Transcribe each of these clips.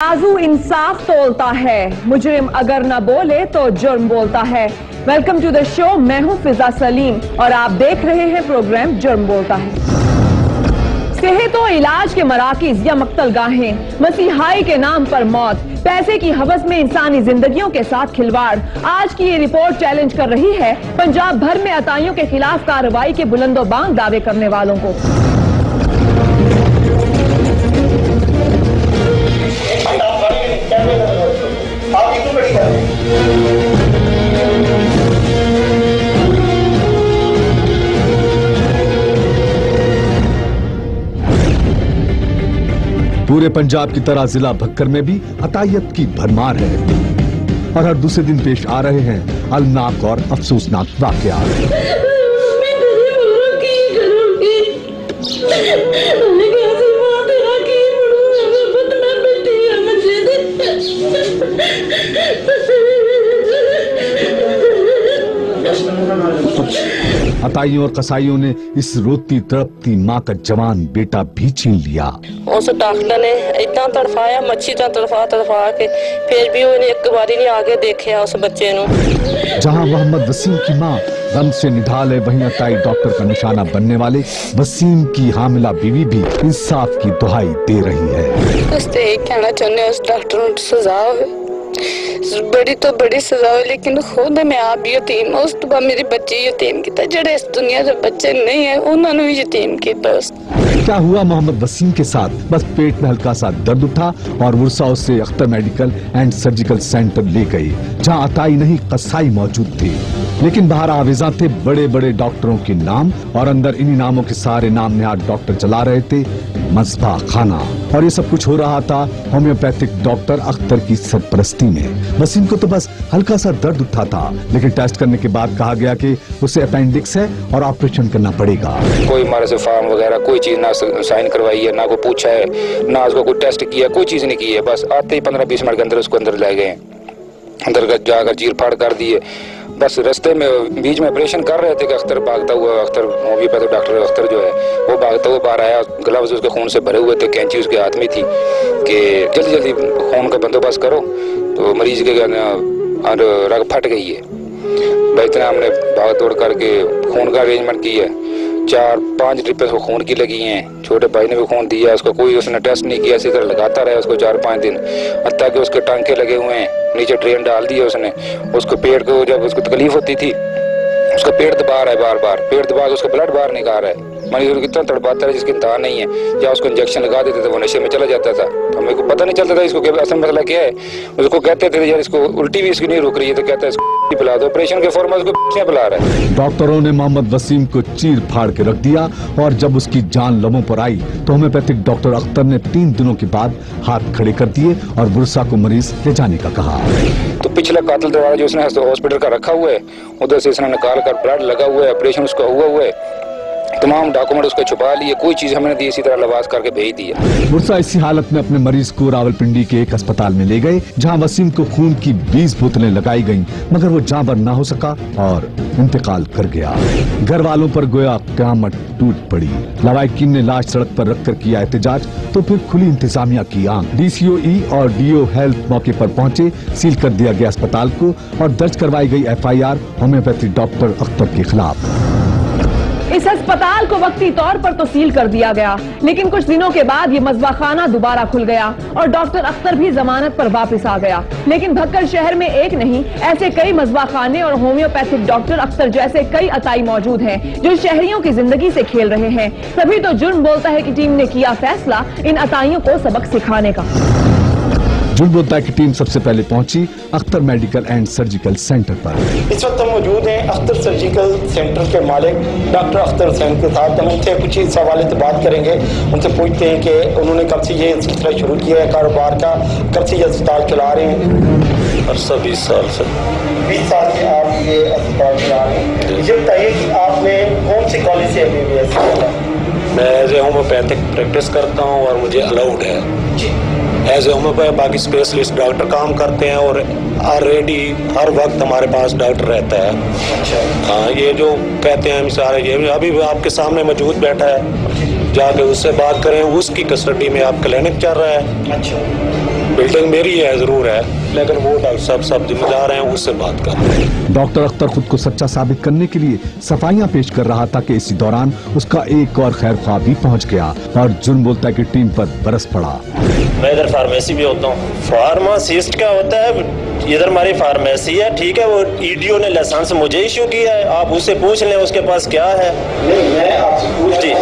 तराजू इंसाफ तोलता है, मुजरिम अगर न बोले तो जुर्म बोलता है। वेलकम टू द शो, मैं हूं फिजा सलीम और आप देख रहे हैं प्रोग्राम जुर्म बोलता है। सेहत और इलाज के मराकिज या मक्तलगाहें, मसीहाई के नाम पर मौत, पैसे की हवस में इंसानी जिंदगियों के साथ खिलवाड़। आज की ये रिपोर्ट चैलेंज कर रही है पंजाब भर में अताइयों के खिलाफ कार्रवाई के बुलंदोबांग दावे करने वालों को। पूरे पंजाब की तरह जिला भक्कर में भी अतायत की भरमार है और हर दूसरे दिन पेश आ रहे हैं अलनाक और अफसोसनाक वाकयात। अताइयों और कसाईयों ने इस रोती तड़पती माँ का जवान बेटा भी छीन लिया। उस डॉक्टर ने इतना तड़फाया, मच्छी का तड़फा के फिर भी उन्हें एक बार नहीं आगे देखा उस बच्चे नु। जहाँ मोहम्मद वसीम की माँ गम से निढाल है, वहीं अताई डॉक्टर का निशाना बनने वाले वसीम की हामिला बीवी भी इंसाफ की दुहाई दे रही है। उससे कहना चाहते उस डॉक्टर को सजा हो, बड़ी तो बड़ी सजा हो, लेकिन खुद मैं आप यतीम, उस तो बाद मेरे बच्चे यतीम किया, जेडे इस दुनिया से बच्चे नहीं है उन्होंने भी यतीम किया। क्या हुआ मोहम्मद वसीम के साथ? बस पेट में हल्का सा दर्द उठा और वुरसा उसे Akhtar medical and surgical centre ले गई, जहां अताई नहीं कसाई मौजूद थे। लेकिन बाहर आवेजा थे बड़े बड़े डॉक्टरों के नाम और अंदर इन्हीं नामों के सारे नाम निहाद डॉक्टर चला रहे थे मस्बा खाना। और ये सब कुछ हो रहा था होम्योपैथिक डॉक्टर अख्तर की सरपरस्ती में। वसीम को तो बस हल्का सा दर्द उठा था, लेकिन टेस्ट करने के बाद कहा गया कि उसे अपेंडिक्स है और ऑपरेशन करना पड़ेगा। कोई हमारे से फॉर्म वगैरह कोई चीज ना साइन करवाई है, ना को पूछा है, ना उसको कोई टेस्ट किया, कोई चीज नहीं की है। बस आते ही 15-20 मिनट के अंदर उसको अंदर ले गए, अंदर जाकर चीर फाड़ कर दिए। बस रास्ते में बीच में ऑपरेशन कर रहे थे कि अख्तर भागता हुआ, अख्तर होम्योपैथिक डॉक्टर अख्तर जो है वो भागता हुआ बाहर आया। ग्लव्स उसके खून से भरे हुए थे, कैंची उसके हाथ में थी कि जल्दी जल्दी खून का बंदोबस्त करो, तो मरीज के रग फट गई है। भाई इतना हमने भाग दौड़ करके खून का अरेंजमेंट की है। 4-5 ड्रिपें उसको खून की लगी हैं। छोटे भाई ने भी खून दिया, उसको कोई उसने टेस्ट नहीं किया, इसी तरह लगाता रहा उसको 4-5 दिन, हत्ता कि उसके टांके लगे हुए हैं, नीचे ड्रेन डाल दिए उसने। उसको पेट को जब उसको तकलीफ होती थी, उसका पेट दबा रहा है, बार बार पेट दबा के उसका ब्लड बाहर निकाल रहा है। मरीज को कितना तड़पाता है जिसकी इंतहा नहीं है, या उसको इंजेक्शन लगा देते थे वो नशे में चला जाता था। तो हमें को पता नहीं चलता था इसको असल मसला क्या है। उसको कहते थे यार इसको उल्टी भी इसकी नहीं रुक रही है, तो कहता है इसको पिला दो, ऑपरेशन के फॉर्म में उसको पिला रहा है। डॉक्टरों ने मोहम्मद वसीम को चीर फाड़ के रख दिया और जब उसकी जान लबों पर आई तो होम्योपैथिक डॉक्टर अख्तर ने 3 दिनों के बाद हाथ खड़े कर दिए और बुरसा को मरीज ले जाने का कहा। तो पिछला कातिल दरवाजा जो उसने हॉस्पिटल का रखा हुआ है, उधर से इसने निकाल कर ब्लड लगा हुआ है, ऑपरेशन उसका हुआ है, तमाम डॉक्यूमेंट उसको छुपा लिए, कोई चीज हमने दी, इसी तरह लवाज करके भेज दिया। बुरसा इसी हालत में अपने मरीज को रावलपिंडी के एक अस्पताल में ले गए, जहां वसीम को खून की 20 बोतलें लगाई गईं, मगर वो जांबर ना हो सका और इंतकाल कर गया। घर वालों पर गोया क़यामत टूट पड़ी। लवाकिन ने लाश सड़क पर रखकर किया एहतजाज, तो फिर खुली इंतजामिया की आंख। DCOE और DO हेल्थ मौके पर पहुंचे, सील कर दिया गया अस्पताल को और दर्ज करवाई गई FIR होम्योपैथिक डॉक्टर अख्तर के खिलाफ। इस अस्पताल को वक्ती तौर पर तो सील कर दिया गया, लेकिन कुछ दिनों के बाद ये मस्बा खाना दोबारा खुल गया और डॉक्टर अख्तर भी जमानत पर वापस आ गया। लेकिन भक्कर शहर में एक नहीं, ऐसे कई मस्बा खाने और होम्योपैथिक डॉक्टर अख्तर जैसे कई अताई मौजूद हैं जो शहरियों की जिंदगी से खेल रहे हैं। तभी तो जुर्म बोलता है कि टीम ने किया फैसला इन अताइयों को सबक सिखाने का। जुर्म बोलता है कि टीम सबसे पहले पहुंची Akhtar medical and surgical centre पर। इस वक्त हम मौजूद हैं अख्तर सर्जिकल सेंटर के मालिक डॉक्टर अख्तर हुसैन के साथ। हम उनसे कुछ इस हवाले से बात करेंगे, उनसे पूछते हैं कि उन्होंने कब से ये सिलसिला शुरू किया है कारोबार का, कब से ये अस्पताल चला रहे हैं? 20 साल से। 20 साल से आप ये अस्पताल चला रहे हैं। ये बताइए कि आपने कौन से कॉलेज से MBBS किया? मैं एज ए होम्योपैथिक प्रैक्टिस करता हूँ और मुझे अलाउड है। एज ए होम्योपैथ बाकी स्पेशलिस्ट डॉक्टर काम करते हैं और ऑलरेडी हर वक्त हमारे पास डॉक्टर रहता है। अच्छा। हाँ, ये जो कहते हैं सारे, ये अभी आपके सामने मौजूद बैठा है, जाके उससे बात करें, उसकी कस्टडी में आप क्लिनिक चल रहा है। अच्छा। बिल्डिंग मेरी है जरूर है, लेकिन वो डॉक्टर साहब सब जिम्मेदार हैं, उससे बात कर। डॉक्टर अख्तर खुद को सच्चा साबित करने के लिए सफाइयां पेश कर रहा था कि इसी दौरान उसका एक और खैर ख्वाह भी पहुंच गया और जुर्म बोलता की टीम पर बरस पड़ा। मैं इधर फार्मेसी भी होता हूँ। फार्मासिस्ट क्या होता है, इधर हमारी फार्मेसी है, ठीक है, वो ईडीओ ने लाइसेंस मुझे इशू किया है, आप उससे पूछ लें उसके पास क्या है। नहीं, मैं आपसे पूछ जी,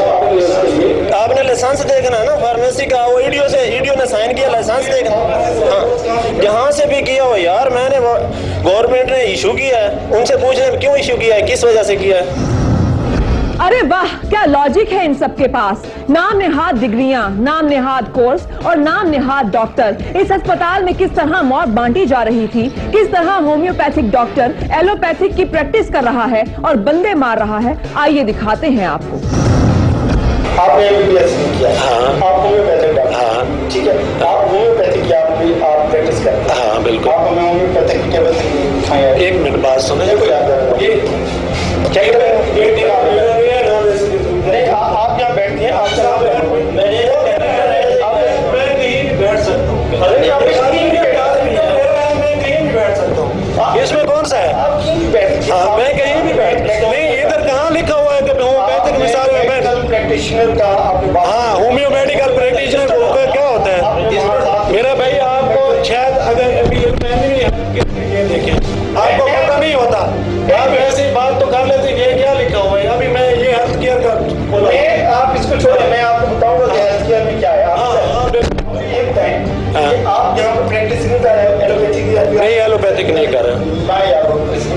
आपने लाइसेंस देखना है ना फार्मेसी का, वो ईडीओ ने साइन किया, लाइसेंस देखना। हाँ, जहाँ से भी किया हो यार, मैंने गवर्नमेंट ने इशू किया है, उनसे पूछ लें क्यों इशू किया है, किस वजह से किया है। अरे वाह, क्या लॉजिक है इन सब के पास। नाम नेहाद डिग्रियां, नाम नेहाद कोर्स और नाम नेहाद डॉक्टर। इस अस्पताल में किस तरह मौत बांटी जा रही थी, किस तरह होम्योपैथिक डॉक्टर एलोपैथिक की प्रैक्टिस कर रहा है और बंदे मार रहा है, आइए दिखाते हैं आपको। आपने एमबीबीएस किया, हाँ, आप होम्योपैथिक डॉक्टर, हाँ, ठीक है, आप होम्योपैथिक की आप प्रैक्टिस करते हैं, हाँ बिल्कुल। आप हमें होम्योपैथिक के बस एक मिनट बात सुने, नहीं, आप यहाँ बैठते हैं, आप बैठ सकता हूँ, इसमें कौन सा है? हाँ, मैं कहीं भी बैठ, नहीं इधर कहाँ लिखा हुआ है कि होम्योपैथिक मिसाल में प्रैक्टिशनर का आपने, हाँ, होम्यो मेडिकल प्रैक्टिशनर क्या होता है मेरा भाई? आपको शायद अगर अभी ये देखें, आपको पता नहीं होता, आप ऐसी बात तो कर लेते ये क्या लिखा हुआ है। अभी मैं ये हेल्थ केयर का बोला, आप इसको छोड़े, मैं आपको बताऊंगा कि हेल्थ केयर में क्या है। आप यहाँ पर प्रैक्टिस नहीं कर रहे, एलोपैथिक नहीं, एलोपैथिक नहीं कर रहे,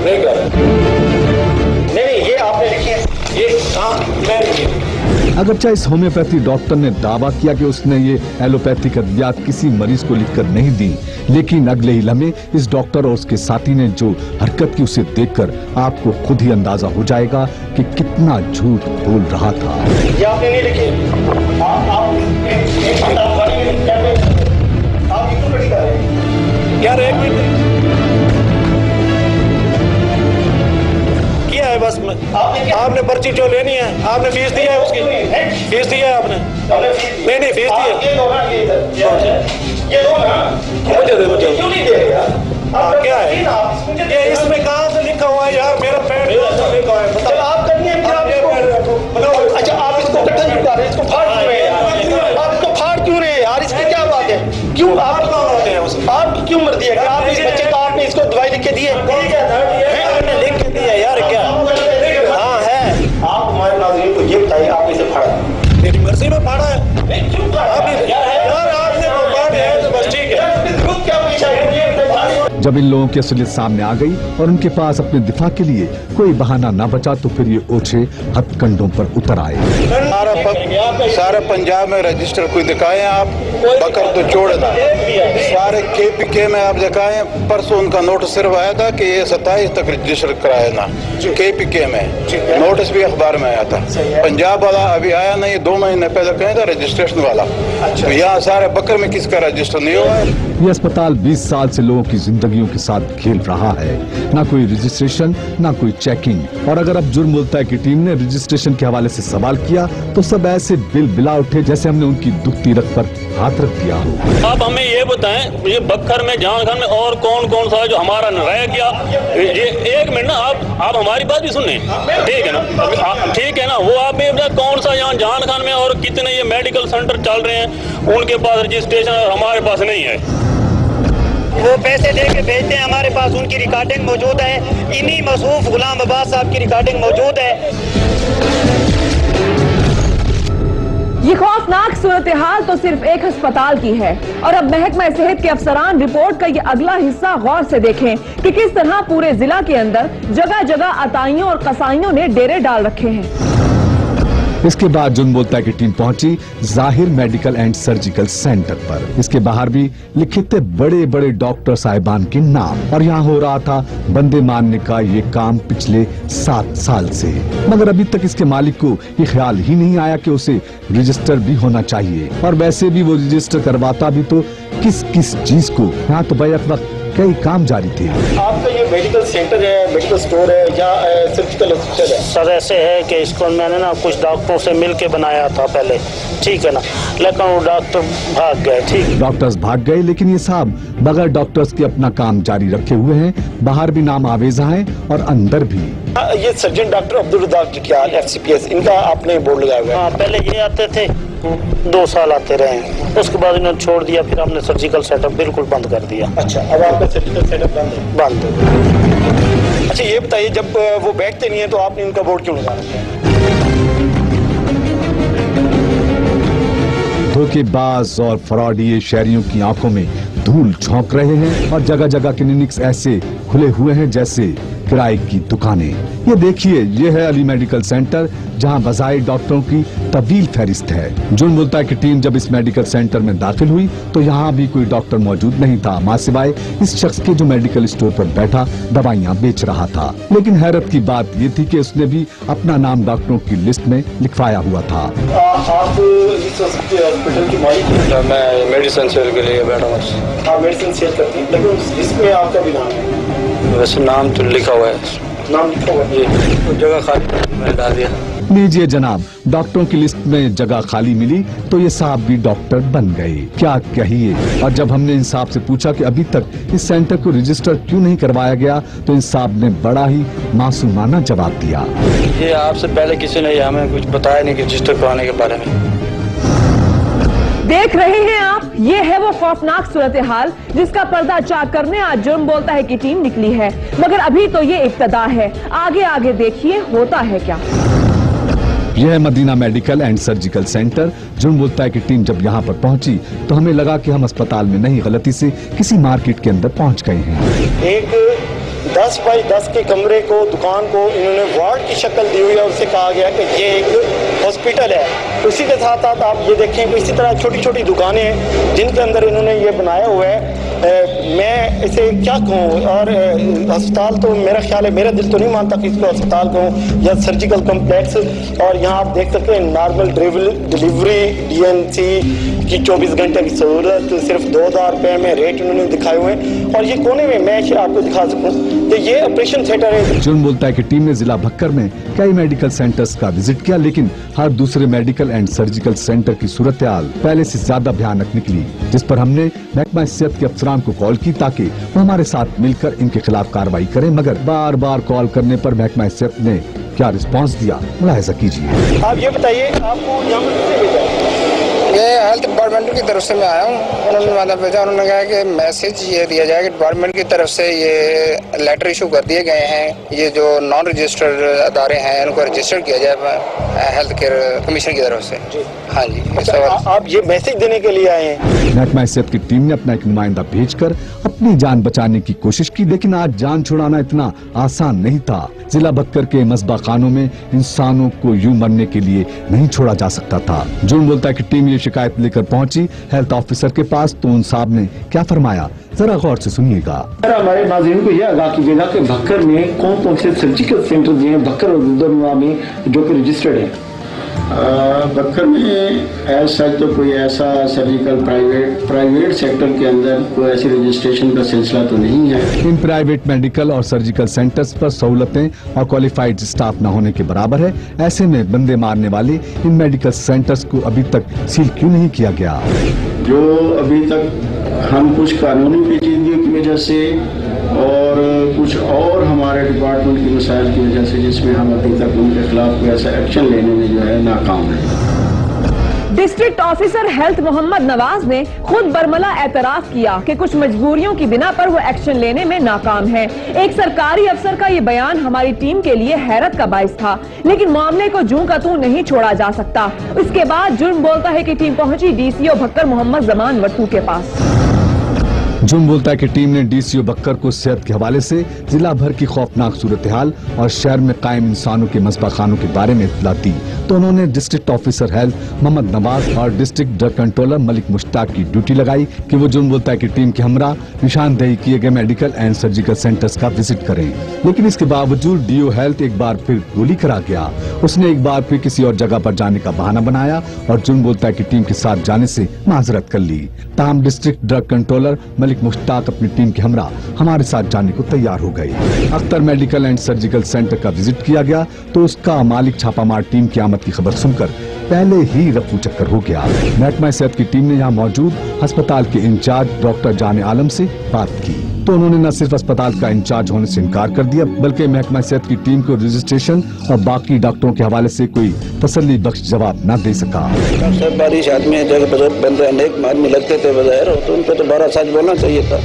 नहीं कर रहे, नहीं, ये आपने लिखी है, ये हाँ मैं लिखी। अगरचे इस होम्योपैथी डॉक्टर ने दावा किया कि उसने ये एलोपैथिक अद्वियात किसी मरीज को लिखकर नहीं दी, लेकिन अगले ही लम्हे इस डॉक्टर और उसके साथी ने जो हरकत की उसे देखकर आपको खुद ही अंदाजा हो जाएगा कि कितना झूठ बोल रहा था। ये आपने नहीं लिखी, आप क्यों खड़ी कर रहे हैं यार? एक मिनट किया है बस, आपने पर्ची जो लेनी है, आपने फीस दिया है, उसकी फीस दिया है आपने? नहीं फीस दी है, ये दो ना, मुझे दे, मुझे क्यों नहीं दे रहे? क्या है ये? इसमें कहाँ से लिखा हुआ है यार? मेरा पेट लिखा हुआ है, बताओ। आप करनी है, अच्छा आप इसको कट्ठा क्यों कर रहे हैं, इसको फाड़ क्यों रहे हैं? आप इसको फाड़ क्यों रहे हैं यार? इसकी क्या बात है? क्यों आप आपकी क्यों मर्जी है कि आप इस बच्चे को, आपने इसको दवाई लिख के दी है? आपने लिख के दी है यार, क्या? हाँ है। आप हमारे नाज़रीन को ये बताइए, आप इसे फाड़ा? मेरी मर्जी में फाड़ा है यार, आपने फाड़ा है तो बस ठीक है। जब इन लोगों की असलियत सामने आ गई और उनके पास अपने दिफा के लिए कोई बहाना न बचा तो फिर ये ओछे हथकंडों पर उतर आए। सारे पंजाब में रजिस्टर कोई दिखाए आप, बकर तो छोड़ दा, सारे KPK में आप दिखाए। परसों उनका नोटिस सिर्फ आया था कि ये 27 तक रजिस्टर कराया ना, KPK में नोटिस भी अखबार में आया था। पंजाब वाला अभी आया नहीं, 2 महीने पहले कहे था रजिस्ट्रेशन वाला। तो यहाँ सारे बकर में किसका रजिस्टर नहीं हुआ है। ये अस्पताल 20 साल से लोगों की जिंदगियों के साथ खेल रहा है, ना कोई रजिस्ट्रेशन ना कोई चेकिंग। और अगर अब जुर्म बोलता है कि टीम ने रजिस्ट्रेशन के हवाले से सवाल किया तो सब ऐसे बिल बिला उठे जैसे हमने उनकी दुखती रख पर हाथ रख दिया हो। आप हमें ये बताएं, ये बक्खर में, जान खान में और कौन कौन सा जो हमारा रह गया? ये एक मिनट ना, आप हमारी बात भी सुने, ठीक है ना? ठीक है ना, वो आप भी कौन सा यहाँ जान खान में और कितने ये मेडिकल सेंटर चल रहे हैं, उनके पास रजिस्ट्रेशन हमारे पास नहीं है। वो पैसे दे के भेजते हैं, हमारे पास उनकी रिकॉर्डिंग मौजूद है, इन्हीं मसूफ गुलाम अब्बास साहब की रिकॉर्डिंग मौजूद है। ये खौफनाक सूरत हाल तो सिर्फ एक अस्पताल की है और अब महकमा सेहत के अफसरान रिपोर्ट का ये अगला हिस्सा गौर से देखें कि किस तरह पूरे जिला के अंदर जगह जगह अताइयों और कसाइयों ने डेरे डाल रखे हैं। इसके बाद जुर्म बोलता है कि टीम पहुंची जाहिर मेडिकल एंड सर्जिकल सेंटर पर। इसके बाहर भी लिखे थे बड़े बड़े डॉक्टर साहिबान के नाम और यहाँ हो रहा था बंदे मारने का ये काम पिछले 7 साल से। मगर अभी तक इसके मालिक को ये ख्याल ही नहीं आया कि उसे रजिस्टर भी होना चाहिए, और वैसे भी वो रजिस्टर करवाता भी तो किस किस चीज को। यहाँ तो बैक वक्त कई काम जारी थे। आपका ये मेडिकल सेंटर है, मेडिकल स्टोर है या सर्जिकल हॉस्पिटल है? सर ऐसे है कि इसको मैंने ना कुछ डॉक्टरों से मिल के बनाया था पहले, ठीक है ना, लेकिन वो डॉक्टर भाग गए। ठीक, डॉक्टर्स भाग गए, लेकिन ये साहब बगैर डॉक्टर्स के अपना काम जारी रखे हुए हैं। बाहर भी नाम आवेजा है और अंदर भी। ये surgeon doctor Abdul Razzaq Jikiyal FCPS, इनका आपने बोर्ड लगाया हुआ है? हाँ, पहले ये आते थे, 2 साल आते रहे, उसके बाद इन्होंने छोड़ दिया, फिर हमने सर्जिकल सेटअप बिल्कुल बंद कर दिया। अच्छा, अब आपका सर्जिकल सेटअप बंद है। अच्छा, ये बताइए, जब वो बैठते नहीं है तो आपने इनका बोर्ड क्यों लगा रखा है? धोखेबाज और फ्रॉडी शहरियों की आंखों में धूल झोंक रहे हैं और जगह जगह क्लिनिक्स ऐसे खुले हुए हैं जैसे किराए की दुकानें। ये देखिए, ये है अली मेडिकल सेंटर, जहां बजाय डॉक्टरों की तवील फहरिस्त है। जुर्म बोलता है कि टीम जब इस मेडिकल सेंटर में दाखिल हुई तो यहाँ भी कोई डॉक्टर मौजूद नहीं था, मां सिवाय इस शख्स के जो मेडिकल स्टोर पर बैठा दवाइयाँ बेच रहा था। लेकिन हैरत की बात ये थी कि उसने भी अपना नाम डॉक्टरों की लिस्ट में लिखवाया हुआ था। आप इस हॉस्पिटल की मालिक हैं? मैं मेडिसिन सेल के लिए बैठा हूँ। आप मेडिसिन सेल करती हैं, लेकिन इसमें आपका भी नाम है? वैसे नाम तो लिखा हुआ है। नाम लिखा हुआ है? जगह खाली मैंने डाल दिया। लीजिए जनाब, डॉक्टरों की लिस्ट में जगह खाली मिली तो ये साहब भी डॉक्टर बन गए। क्या कहिए। और जब हमने इन साहब से पूछा कि अभी तक इस सेंटर को रजिस्टर क्यों नहीं करवाया गया तो इन साहब ने बड़ा ही मासूमाना जवाब दिया। ये आपसे पहले किसी ने हमें कुछ बताया नहीं कि रजिस्टर करवाने के बारे में। देख रहे हैं आप, ये है वो खौफनाक सूरत हाल जिसका पर्दा चाक करने आज जुर्म बोलता है की टीम निकली है। मगर अभी तो ये इब्तदा है, आगे आगे देखिए होता है क्या। यह है Madina medical and surgical centre. जुर्म बोलता है कि टीम जब यहाँ पर पहुंची तो हमें लगा कि हम अस्पताल में नहीं, गलती से किसी मार्केट के अंदर पहुंच गए हैं। एक 10 बाई 10 के कमरे को, दुकान को इन्होंने वार्ड की शक्ल दी हुई है। उससे कहा गया कि ये एक हॉस्पिटल है। उसी के साथ साथ आप ये देखें, इसी तरह छोटी छोटी दुकानें हैं जिनके अंदर इन्होंने ये बनाया हुआ है। मैं इसे क्या कहूँ, और अस्पताल तो मेरा ख्याल है, मेरा दिल तो नहीं मानता कि इसको अस्पताल कहूँ या सर्जिकल कम्प्लेक्स। और यहाँ आप देख सकते हैं नॉर्मल डिलीवरी, DNC की 24 घंटे की सहूलत, सिर्फ 2000 रुपये में रेट इन्होंने दिखाए हुए हैं। और ये कोने में मैं आपको दिखा सकूँ तो ये ऑपरेशन थिएटर है। जुर्म बोलता है कि टीम ने जिला भक्कर में कई मेडिकल सेंटर्स का विजिट किया, लेकिन हर दूसरे मेडिकल एंड सर्जिकल सेंटर की सूरत हाल पहले से ज्यादा भयानक निकली, जिस पर हमने महकमा सेहत के अफसरान को कॉल की ताकि वो हमारे साथ मिलकर इनके खिलाफ कार्रवाई करें। मगर बार बार कॉल करने पर महकमा सेहत ने क्या रिस्पांस दिया, मुलाहिजा कीजिए। आप ये बताइए, आपको यहाँ पर ये हेल्थ डिपार्टमेंट की तरफ से मैं आया हूँ। उन्होंने मतलब भेजा, उन्होंने कहा कि मैसेज ये दिया जाए कि डिपार्टमेंट की तरफ से ये लेटर इशू कर दिए गए हैं, ये जो नॉन रजिस्टर्ड अदारे हैं उनको रजिस्टर किया जाए हेल्थ केयर कमीशन की तरफ से। हाँ जी। अच्छा, आप ये मैसेज देने के लिए आए हैं? महकमा सेहत की टीम ने अपना एक नुमाइंदा भेजकर अपनी जान बचाने की कोशिश की, लेकिन आज जान छुड़ाना इतना आसान नहीं था। जिला भक्कर के मस्बा खानों में इंसानों को यूं मरने के लिए नहीं छोड़ा जा सकता था। जुर्म बोलता है कि टीम ये शिकायत लेकर पहुंची हेल्थ ऑफिसर के पास, तो उन साहब ने क्या फरमाया, जरा गौर से सुनिएगा। हमारे नाज़रीन को यह आगाह कीजिएगा कि भक्कर में कौन कौन से सर्जिकल सेंटर हैं भक्कर और दुदरवा में जो कि रजिस्टर्ड है? बक्कर में ऐसा तो कोई ऐसा सर्जिकल प्राइवेट सेक्टर के अंदर कोई ऐसी रजिस्ट्रेशन का सिलसिला तो नहीं है। इन प्राइवेट मेडिकल और सर्जिकल सेंटर्स पर सहूलतें और क्वालिफाइड स्टाफ न होने के बराबर है। ऐसे में बंदे मारने वाले इन मेडिकल सेंटर्स को अभी तक सील क्यों नहीं किया गया? जो अभी तक हम कुछ कानूनी पेचीदगी की वजह से और कुछ और हमारे डिपार्टमेंट की मसाइल की वजह से, जिसमें हम अभी तक उनके खिलाफ कोई ऐसा एक्शन लेने में जो है नाकाम है। District officer health Mohammad Nawaz ने खुद बरमला एतराफ किया कि कुछ मजबूरियों की बिना पर वो एक्शन लेने में नाकाम है। एक सरकारी अफसर का ये बयान हमारी टीम के लिए हैरत का बाइस था, लेकिन मामले को जूं का तूं नहीं छोड़ा जा सकता। इसके बाद जुर्म बोलता है कि टीम पहुंची DCO भक्कर मोहम्मद जमान वट्टू के पास। जुर्म बोलता है कि टीम ने DCO बक्कर को सेहत के हवाले से जिला भर की खौफनाक सूरत हाल और शहर में कायम इंसानों के मस्बा खानों के बारे में इत्तला दी, तो उन्होंने district officer health Mohammad Nawaz और district drug controller Malik Mushtaq की ड्यूटी लगाई कि वो जुर्म बोलता है कि टीम के हमरा निशानदेही किए गए मेडिकल एंड सर्जिकल सेंटर्स का विजिट करें। लेकिन इसके बावजूद DO हेल्थ एक बार फिर गोली करा गया। उसने एक बार फिर किसी और जगह पर जाने का बहाना बनाया और जुर्म बोलता है कि टीम के साथ जाने से माजरत कर ली। ताहम district drug controller Malik Sheikh Mushtaq अपनी टीम के हमरा हमारे साथ जाने को तैयार हो गए। Akhtar medical and surgical centre का विजिट किया गया तो उसका मालिक छापामार टीम की आमद की खबर सुनकर पहले ही रफू चक्कर हो गया। महकमा सेहत की टीम ने यहाँ मौजूद अस्पताल के इंचार्ज डॉक्टर जाने आलम से बात की तो उन्होंने न सिर्फ अस्पताल का इंचार्ज होने से इनकार कर दिया बल्कि महकमा सेहत की टीम को रजिस्ट्रेशन और बाकी डॉक्टरों के हवाले से कोई तसल्ली बख्श जवाब न दे सका। सब बारिश आदमी बुजुर्ग बंदे अनेक आदमी लगते थे बजाय तो उनको तो 12 सच बोलना चाहिए था,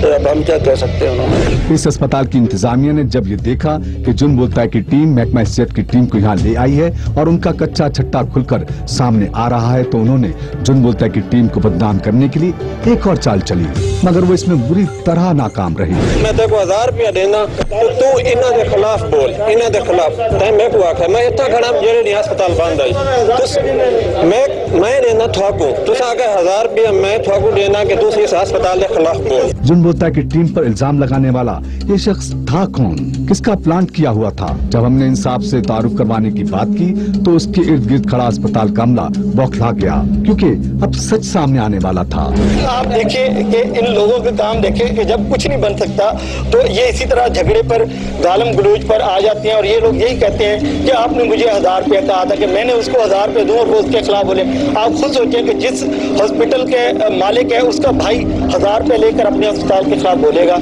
तो अब हम क्या कह सकते हैं। उन्होंने इस अस्पताल की इंतजामिया ने जब ये देखा कि जुन बोलता है की टीम महकमा सेहत की टीम को यहाँ ले आई है और उनका कच्चा छट्टा खुलकर सामने आ रहा है तो उन्होंने जुन बोलता है की टीम को बदनाम करने के लिए एक और चाल चली, मगर वो इसमें बुरी तरह नाकाम रही। मैं तेरे को 1000 रुपया देना तो तू इन्हां दे खिलाफ बोल, इन्हां दे खिलाफ मैं को आखा मैं इतना खड़ा जेड़े नहीं अस्पताल बंद आई तो मैं देना थाकू तुस आगे 1000 रुपया मैं थाकू देना कि तू इस अस्पताल के खिलाफ बोल। जुन बोलता है कि टीम पर इल्जाम लगाने वाला ये शख्स था कौन, किसका प्लान किया हुआ था। जब हमने इंसाफ से तारुफ करवाने की बात की तो उसके इर्द गिर्द खड़ा अस्पताल का अमला बौखला गया क्योंकि अब सच सामने आने वाला था। आप देखिए कि इन लोगों के काम देखें कि जब कुछ नहीं बन सकता तो ये इसी तरह झगड़े पर गालम गलूज पर आ जाते हैं और ये लोग यही कहते हैं कि आपने मुझे 1000 रुपया कहा था कि मैंने उसको 1000 रुपये दूं और वो उसके खिलाफ बोले। आप खुद सोचें कि जिस हॉस्पिटल के मालिक है उसका भाई 1000 रुपये लेकर अपने अस्पताल के खिलाफ बोलेगा।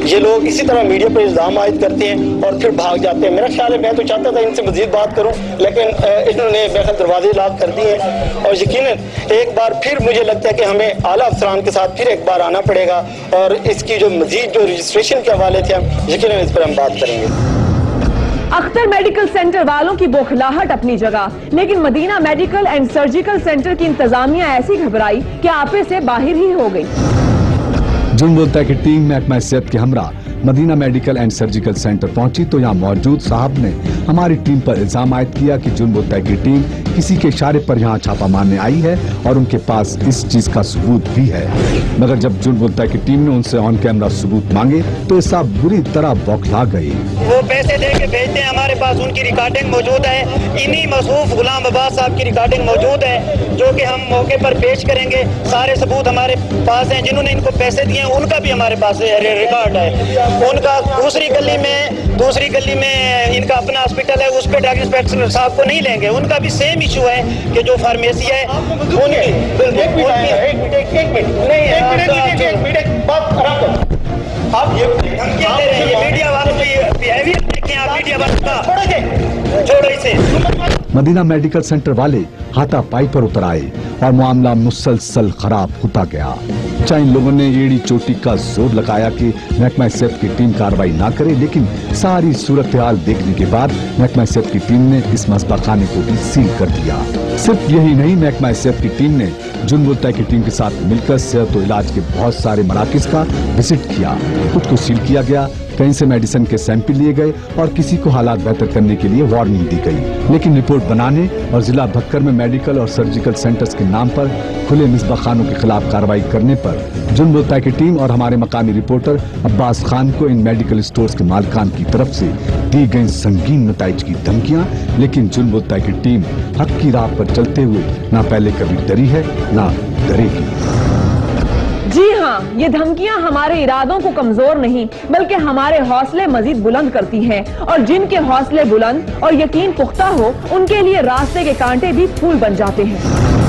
ये लोग इसी तरह मीडिया पर इल्जाम आयद करते हैं और फिर भाग जाते हैं। मेरा ख्याल है मैं तो चाहता था इनसे मजीद बात करूं लेकिन इन्होंने बेखल दरवाजे लॉक कर दिए और यकीनन एक बार फिर मुझे लगता है कि हमें आला अफसरान के साथ फिर एक बार आना पड़ेगा और इसकी जो मजीद जो रजिस्ट्रेशन के हवाले थे यकीनन इस पर हम बात करेंगे। अख्तर मेडिकल सेंटर वालों की बौखलाहट अपनी जगह, लेकिन Madina medical and surgical centre की इंतजामिया ऐसी घबराई कि आपे से बाहर ही हो गई। जुन बोलता है कि टीम महकमा सेहत के हमरा Madina medical and surgical centre पहुंची तो यहाँ मौजूद साहब ने हमारी टीम पर इल्जाम आयद किया कि जुन बोलता है कि टीम किसी के इशारे पर यहाँ छापा मारने आई है और उनके पास इस चीज का सबूत भी है। मगर जब जुन बोलता है कि टीम ने उनसे ऑन कैमरा सबूत मांगे तो ये साहब बुरी तरह बौखला गए। वो पैसे दे के भेजते हैं, हमारे पास उनकी रिकॉर्डिंग मौजूद है। इन्हीं मसूफ गुलाम अब्बास साहब की रिकॉर्डिंग मौजूद है जो कि हम मौके पर पेश करेंगे। सारे सबूत हमारे पास हैं, जिन्होंने इनको पैसे दिए उनका भी हमारे पास रिकॉर्ड है। उनका दूसरी गली में इनका अपना हॉस्पिटल है, उस पे ड्रग इंस्पेक्टर साहब को नहीं लेंगे। उनका भी सेम इशू है कि जो फार्मेसी है आप ये मीडिया वालों को ये बिहेवियर देखें, आप मीडिया वालों का छोड़ो इसे। मदीना मेडिकल सेंटर वाले हाथापाई पर उतर आए और मामला मुसलसल खराब होता गया। चाहे इन लोगों ने एड़ी चोटी का जोर लगाया कि महकमा सेहत की टीम कार्रवाई ना करे, लेकिन सारी सूरत हाल देखने के बाद महकमा सेहत की टीम ने इस मस्बा खाने को भी सील कर दिया। सिर्फ यही नहीं, महकमा सेहत की टीम ने जुन बोलता है की टीम के साथ मिलकर सेहत और इलाज के बहुत सारे मराकिज का विजिट किया। कुछ को सील किया गया, कहीं से मेडिसिन के सैंपल लिए गए और किसी को हालात बेहतर करने के लिए वार्निंग दी गई। लेकिन रिपोर्ट बनाने और जिला भक्कर में मेडिकल और सर्जिकल सेंटर्स के नाम पर खुले मिसबाखानों के खिलाफ कार्रवाई करने पर जुन बोलता है की टीम और हमारे मकामी रिपोर्टर अब्बास खान को इन मेडिकल स्टोर्स के मालिकान की तरफ से दी गई संगीन नताइज की धमकियां, लेकिन जुन बोलता है की टीम हक की राह पर चलते हुए ना पहले कभी डरी है ना डरेगी। जी हाँ, ये धमकियां हमारे इरादों को कमजोर नहीं बल्कि हमारे हौसले मजीद बुलंद करती हैं और जिनके हौसले बुलंद और यकीन पुख्ता हो उनके लिए रास्ते के कांटे भी फूल बन जाते हैं।